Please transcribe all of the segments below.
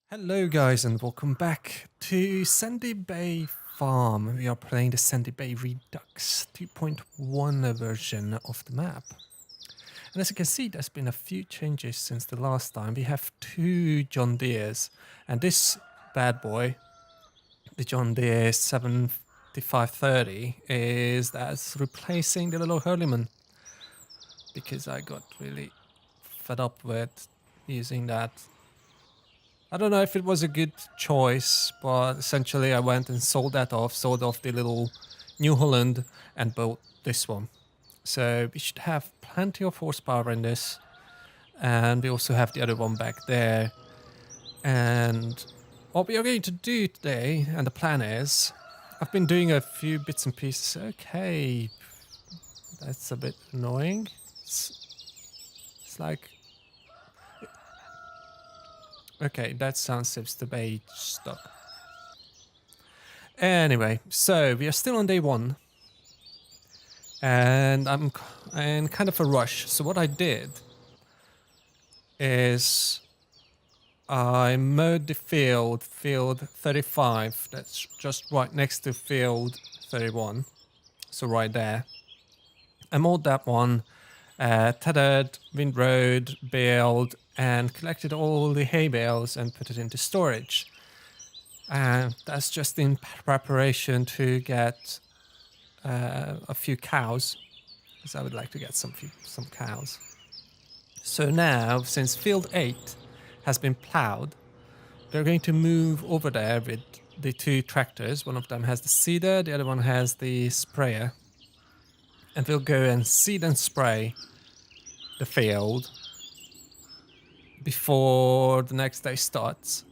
Hello guys and welcome back to Sandy Bay Farm. We are playing the Sandy Bay Redux 2.1 version of the map. And as you can see, there's been a few changes since the last time. We have two John Deeres, and this bad boy, the John Deere 7530, that's replacing the little Hurleyman. Because I got really fed up with using that. I don't know if it was a good choice, but essentially I went and sold off the little New Holland and bought this one. So we should have plenty of horsepower in this. And we also have the other one back there. And what we are going to do today, and the plan is, I've been doing a few bits and pieces. Okay, that's a bit annoying. It's like... Okay, that sound seems to be stuck. Anyway, so we are still on day one. And I'm in kind of a rush. So what I did is I mowed the field 35. That's just right next to field 31. So right there. I mowed that one, tethered, windrowed, baled, and collected all the hay bales and put it into storage. And that's just in preparation to get a few cows, because I would like to get some cows. So now, since field 8 has been plowed, we're going to move over there with the two tractors. One of them has the seeder, the other one has the sprayer. And we'll go and seed and spray the field before the next day starts.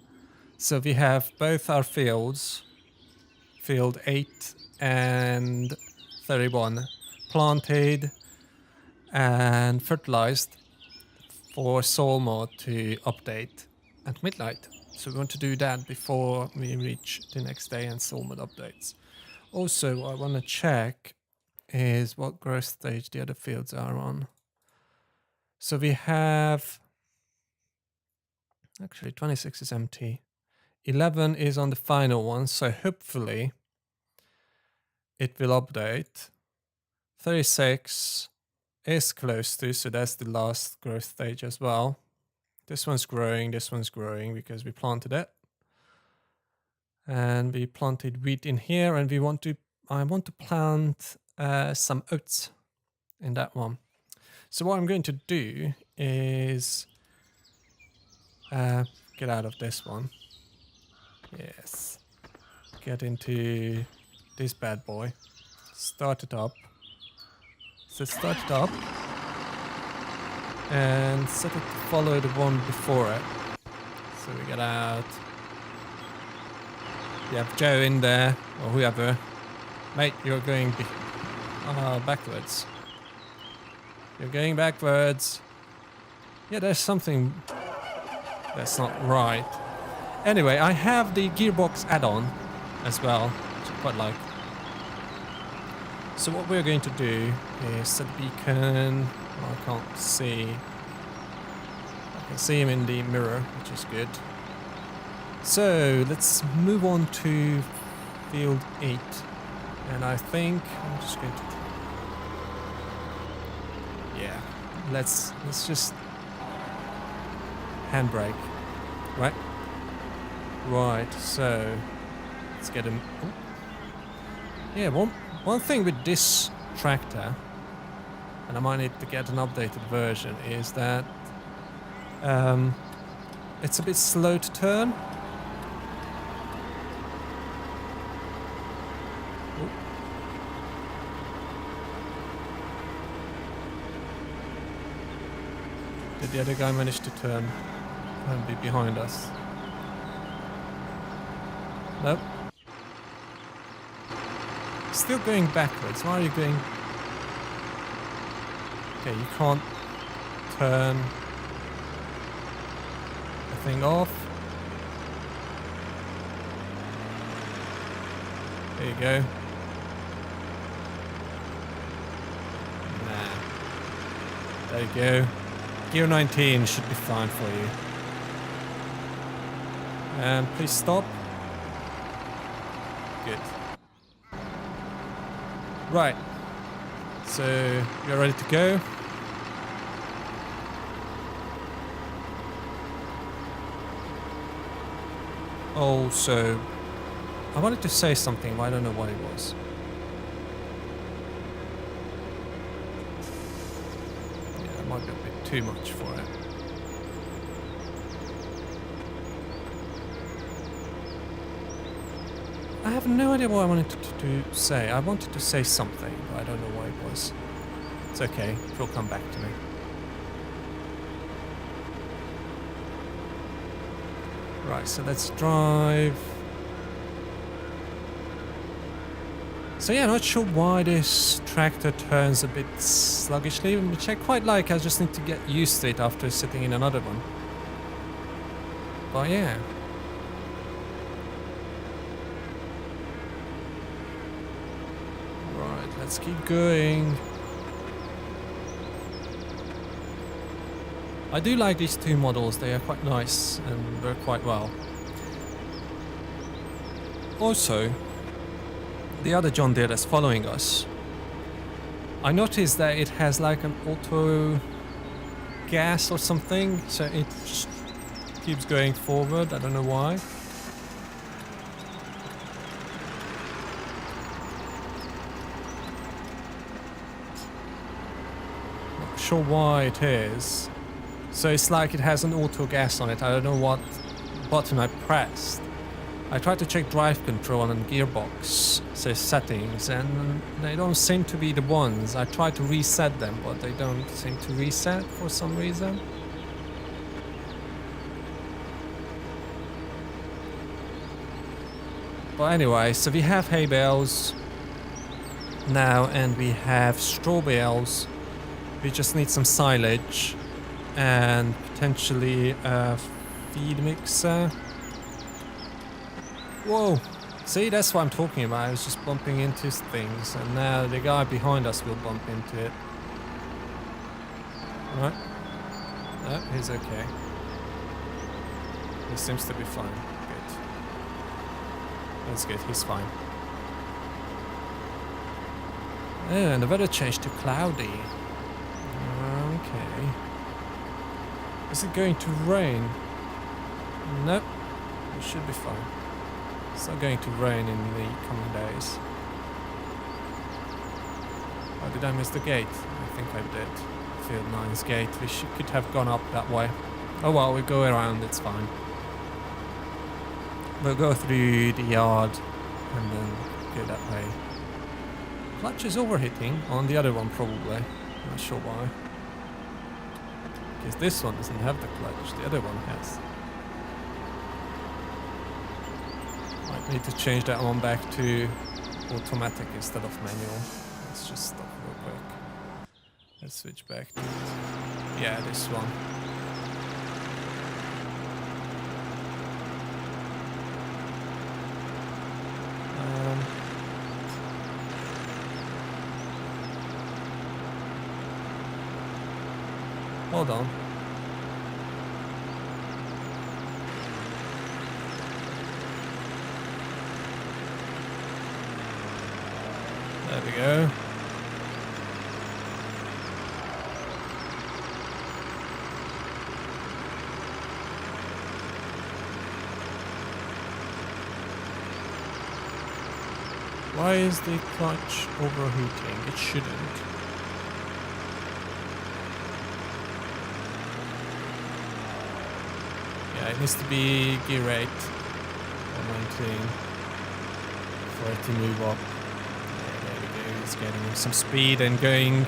So we have both our fields, field 8 and 31, planted and fertilized for soil mod to update at midnight. So we want to do that before we reach the next day and soil mod updates. Also, what I want to check is what growth stage the other fields are on. So we have... Actually, 26 is empty. 11 is on the final one, so hopefully it will update. 36 is close to, so that's the last growth stage as well. This one's growing because we planted it. And we planted wheat in here, and I want to plant some oats in that one. So what I'm going to do is... get out of this one. Yes. Get into this bad boy. Start it up. So start it up. And set it to follow the one before it. So we get out. You have Joe in there, or whoever. Mate, you're going backwards. You're going backwards. Yeah, there's something... That's not right. Anyway, I have the gearbox add-on as well, which I quite like. So what we're going to do is set the beacon. Well, I can't see. I can see him in the mirror, which is good. So let's move on to field 8. And I think I'm just going to... Yeah, let's just... handbrake, right? Right, so let's get him. Oh. Yeah, one thing with this tractor, and I might need to get an updated version, is that it's a bit slow to turn. Oh. Did the other guy manage to turn? And be behind us? Nope. Still going backwards. Why are you going? Okay, you can't turn the thing off. There you go. Nah. There you go. Gear 19 should be fine for you. And please stop. Good. Right. So you're ready to go. Also, I wanted to say something, but I don't know what it was. Yeah, it might be a bit too much for it. I have no idea what I wanted to say. I wanted to say something, but I don't know what it was. It's okay, it will come back to me. Right, so let's drive. So yeah, not sure why this tractor turns a bit sluggishly, which I quite like. I just need to get used to it after sitting in another one. But yeah. Right, let's keep going. I do like these two models, they are quite nice and work quite well. Also, the other John Deere that's following us, I noticed that it has like an auto gas or something, so it just keeps going forward, I don't know why. Not sure why it is. So it's like it has an auto gas on it. I don't know what button I pressed. I tried to check drive control and gearbox, so settings, and they don't seem to be the ones. I tried to reset them, but they don't seem to reset for some reason. But anyway, so we have hay bales now, and we have straw bales. We just need some silage and potentially a feed mixer. Whoa, see, that's what I'm talking about. I was just bumping into things, and now the guy behind us will bump into it. Right? No, he's okay. He seems to be fine. Good. That's good, he's fine. Oh, and the weather changed to cloudy. Okay. Is it going to rain? Nope. It should be fine. It's not going to rain in the coming days. Oh, did I miss the gate? I think I did. Field 9's gate. We could have gone up that way. Oh well, we go around, it's fine. We'll go through the yard and then go that way. Clutch is overheating on the other one probably. Not sure why. Because this one doesn't have the clutch, the other one has. Might need to change that one back to automatic instead of manual. Let's just stop real quick. Let's switch back to, yeah, this one. Hold on. There we go. Why is the clutch overheating? It shouldn't. Yeah, it needs to be gear 8 or 19 for it to move up. Yeah, there we go. It's getting some speed and going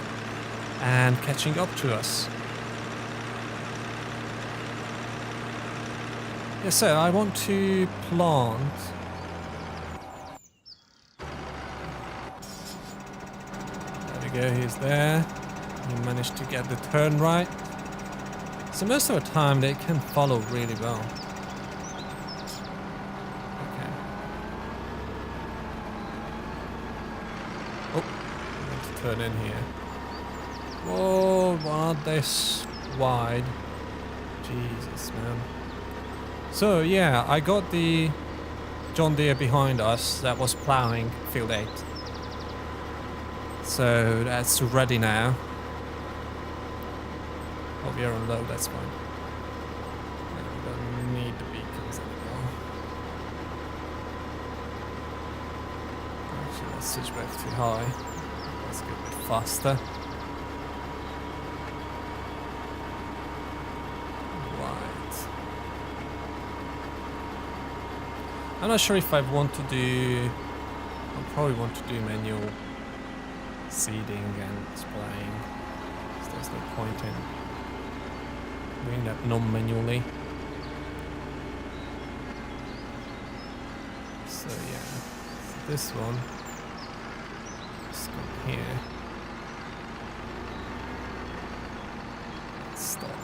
and catching up to us. Yeah, so I want to plant. There we go, he's there. He managed to get the turn right. So most of the time they can follow really well. Okay. Oh, I need to turn in here. Whoa, why aren't they wide? Jesus, man. So yeah, I got the John Deere behind us that was plowing field 8. So that's ready now. Oh, we are on low, that's fine. We don't need the beacons anymore. Actually, let's switch back to high. Let's go a bit faster. Right. I'm not sure if I want to do... I'll probably want to do manual seeding and spraying. So there's no point in doing that non-manually. So yeah, so this one, just come here. Stop.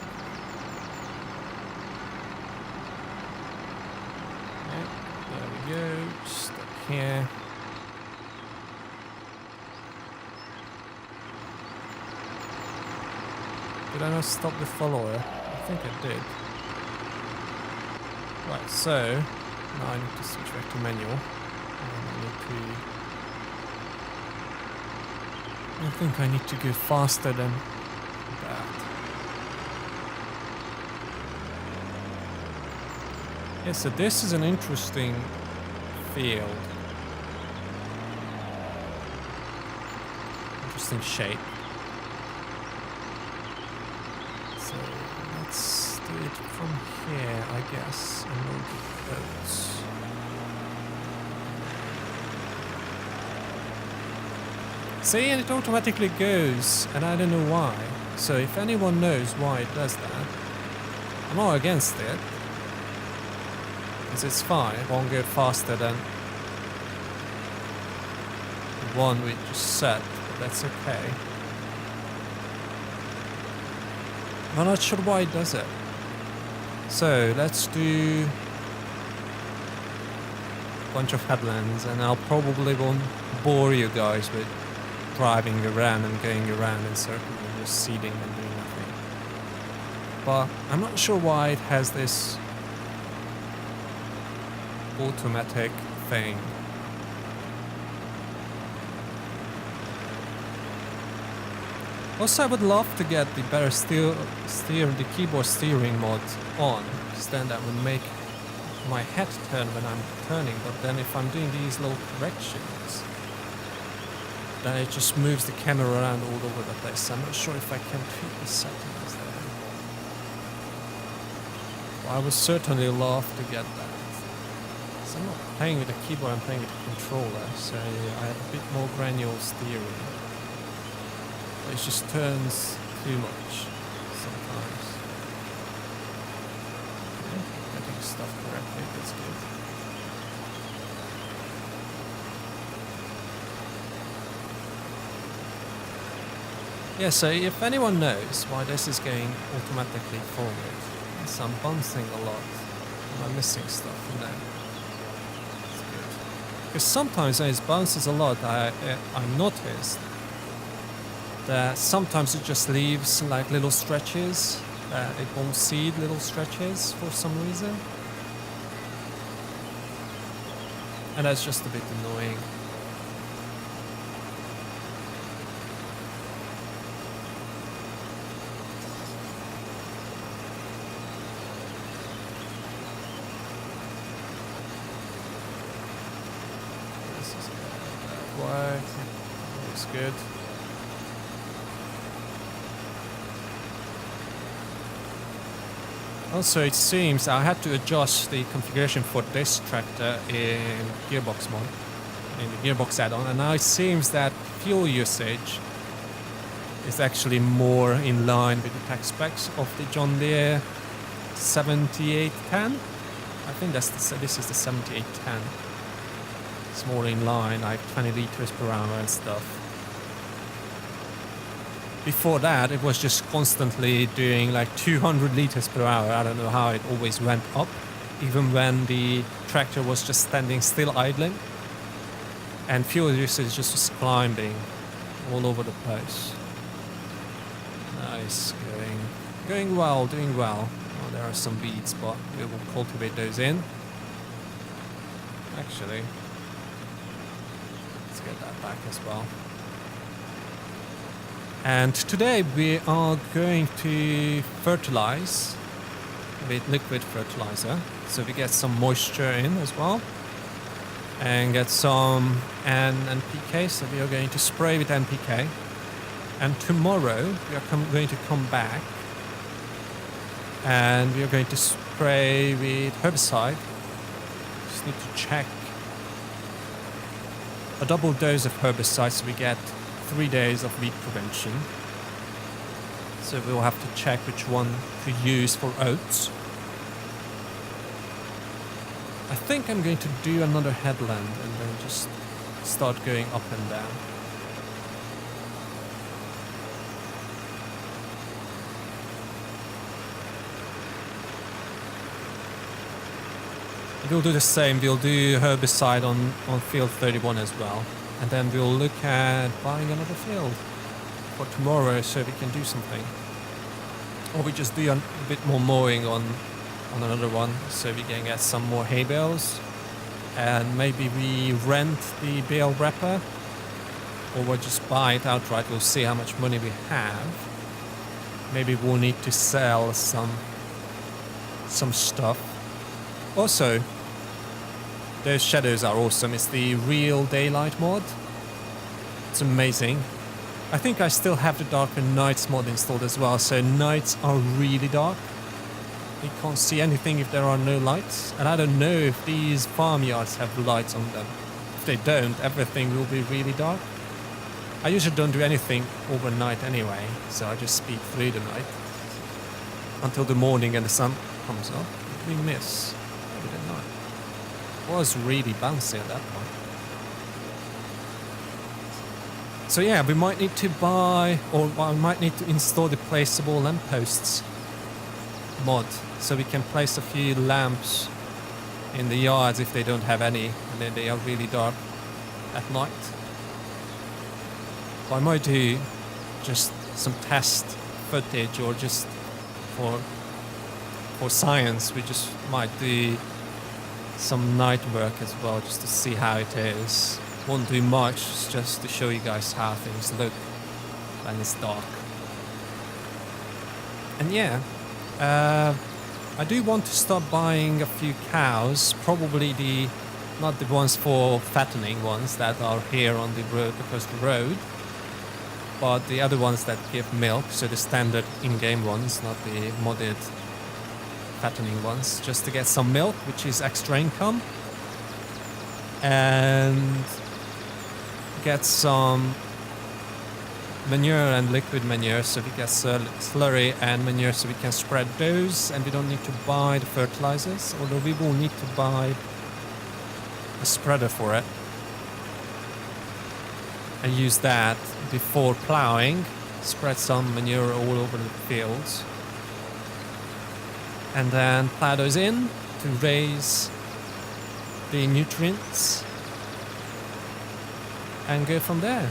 Okay, there we go, stop here. Did I not stop the follower? I think I did. Right, so now I need to switch back to manual. And I think I need to go faster than that. Yeah, so this is an interesting field. Interesting shape. So let's do it from here, I guess, and we'll do oats. See, and it automatically goes, and I don't know why. So if anyone knows why it does that, I'm not against it. Because it's fine, it won't go faster than the one we just set, but that's okay. I'm not sure why it does it. So let's do a bunch of headlands, and I'll probably won't bore you guys with driving around and going around in circles and just seeding and doing nothing. But I'm not sure why it has this automatic thing. Also, I would love to get the better the keyboard steering mod on, because then that would make my head turn when I'm turning. But then if I'm doing these little corrections, then it just moves the camera around all over the place. I'm not sure if I can tweak the settings there. Well, I would certainly love to get that. So I'm not playing with the keyboard, I'm playing with the controller, so I have a bit more granular steering. It just turns too much sometimes. Okay, getting stuff correctly, that's good. Yeah, so if anyone knows why this is going automatically forward, yes, I'm bouncing a lot. Am I missing stuff in there? That's good. Because sometimes when it bounces a lot, I noticed that sometimes it just leaves like little stretches. It won't seed little stretches for some reason. And that's just a bit annoying. This is that way. Looks good. Also, it seems I had to adjust the configuration for this tractor in gearbox mode, in the gearbox add-on, and now it seems that fuel usage is actually more in line with the tech specs of the John Deere 7810. I think this is the 7810. It's more in line, like 20 liters per hour and stuff. Before that, it was just constantly doing like 200 liters per hour. I don't know how it always went up, even when the tractor was just standing still idling. And fuel usage just was climbing all over the place. Nice, going well, doing well. Oh, there are some weeds, but we will cultivate those in. Actually, let's get that back as well. And today we are going to fertilize with liquid fertilizer, so we get some moisture in as well, and get some NPK. So we are going to spray with NPK, and tomorrow we are going to come back and we are going to spray with herbicide. Just need to check a double dose of herbicide, so we get 3 days of weed prevention. So we'll have to check which one to use for oats. I think I'm going to do another headland and then just start going up and down. We'll do the same. We'll do herbicide on field 31 as well. And then we'll look at buying another field for tomorrow so we can do something. Or we just do a bit more mowing on another one so we can get some more hay bales. And maybe we rent the bale wrapper, or we'll just buy it outright. We'll see how much money we have. Maybe we'll need to sell some stuff. Also, those shadows are awesome. It's the real daylight mod. It's amazing. I think I still have the darker nights mod installed as well, so nights are really dark. You can't see anything if there are no lights. And I don't know if these farmyards have lights on them. If they don't, everything will be really dark. I usually don't do anything overnight anyway, so I just speed through the night until the morning and the sun comes up. What did we miss? What did I not? It was really bouncy at that point. So yeah, we might need to buy, or I might need to install the placeable lampposts mod, so we can place a few lamps in the yards if they don't have any, and then they are really dark at night. But I might do just some test footage, or just for science, we just might do some night work as well, just to see how it is. Won't do much, just to show you guys how things look when it's dark. And yeah, I do want to start buying a few cows, probably not the ones for fattening ones that are here on the road, across the road, but the other ones that give milk, so the standard in-game ones, not the modded fattening ones, just to get some milk, which is extra income, and get some manure and liquid manure, so we get slurry and manure, so we can spread those, and we don't need to buy the fertilizers, although we will need to buy a spreader for it, and use that before plowing. Spread some manure all over the fields, and then plow those in to raise the nutrients and go from there.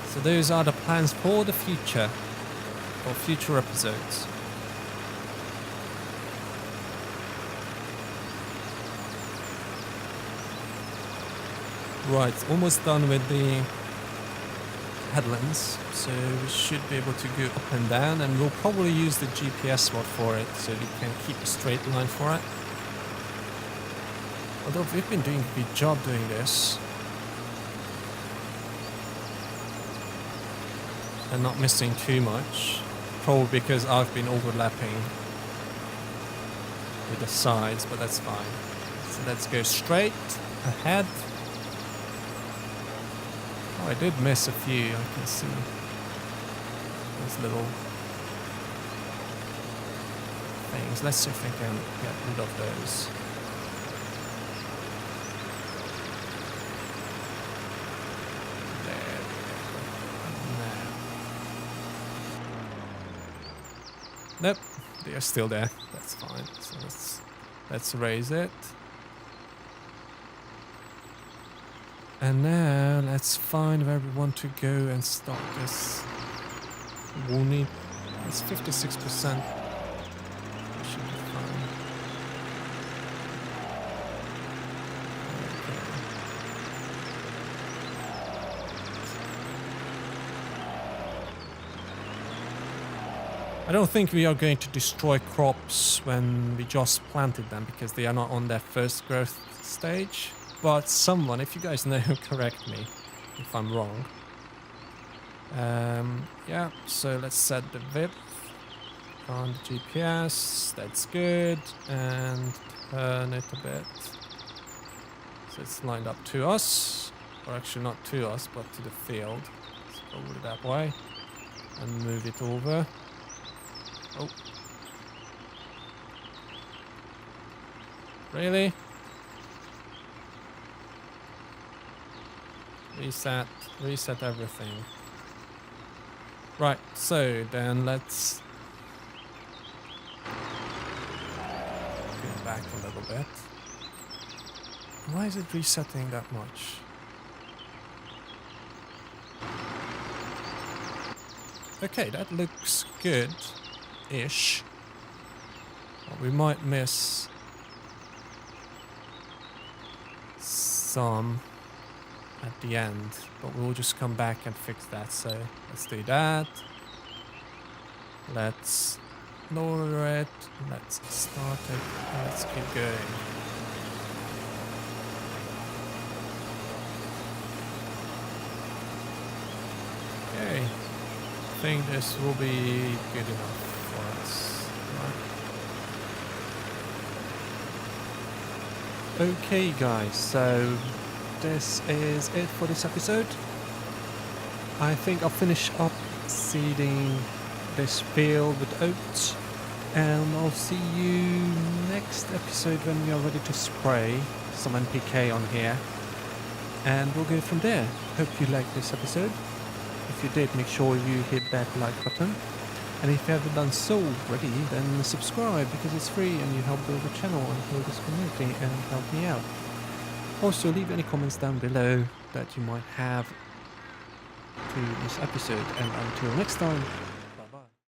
So those are the plans for the future, for future episodes. Right, almost done with the headlands, so we should be able to go up and down, and we'll probably use the GPS mod for it, so we can keep a straight line for it. Although we've been doing a good job doing this, and not missing too much, probably because I've been overlapping with the sides, but that's fine. So let's go straight ahead. Oh, I did miss a few, I can see those little things. Let's see if we can get rid of those. Nope, they are still there. That's fine. So let's raise it. And now let's find where we want to go and start this. We'll need, it's 56%. We should be I don't think we are going to destroy crops when we just planted them because they are not on their first growth stage. But someone, if you guys know, correct me if I'm wrong. Yeah, so let's set the width on the GPS. That's good. And turn it a bit. So it's lined up to us. Or actually not to us, but to the field. Let's go over that way. And move it over. Oh. Really? Reset everything. Right, so then let's go back a little bit. Why is it resetting that much? Okay, that looks good-ish. But we might miss some at the end, but we'll just come back and fix that. So let's do that. Let's lower it. Let's start it. And let's keep going. Okay. I think this will be good enough for us. Right. Okay, guys. So this is it for this episode. I think I'll finish up seeding this field with oats, and I'll see you next episode when we are ready to spray some NPK on here, and we'll go from there. Hope you liked this episode. If you did, make sure you hit that like button, and if you haven't done so already, then subscribe because it's free and you help build the channel and build this community and help me out. Also, leave any comments down below that you might have to this episode, and until next time,